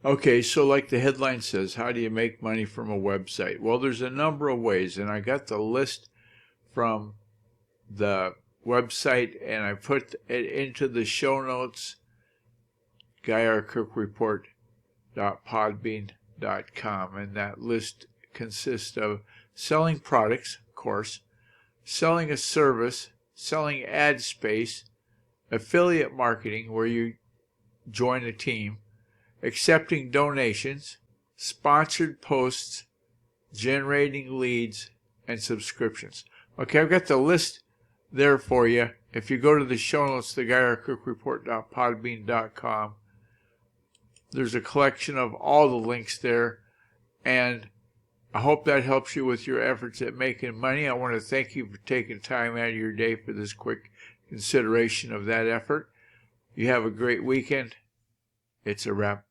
Okay, so like the headline says, how do you make money from a website? Well, there's a number of ways, and I got the list from the website and I put it into the show notes, GuyRCookReport.podbean.com, and that list consists of selling products, of course, selling a service, selling ad space, affiliate marketing where you join a team, accepting donations, sponsored posts, generating leads, and subscriptions. Okay, I've got the list there for you. If you go to the show notes, theguyRCookReport.podbean.com, there's a collection of all the links there, and I hope that helps you with your efforts at making money. I want to thank you for taking time out of your day for this quick consideration of that effort. You have a great weekend. It's a wrap.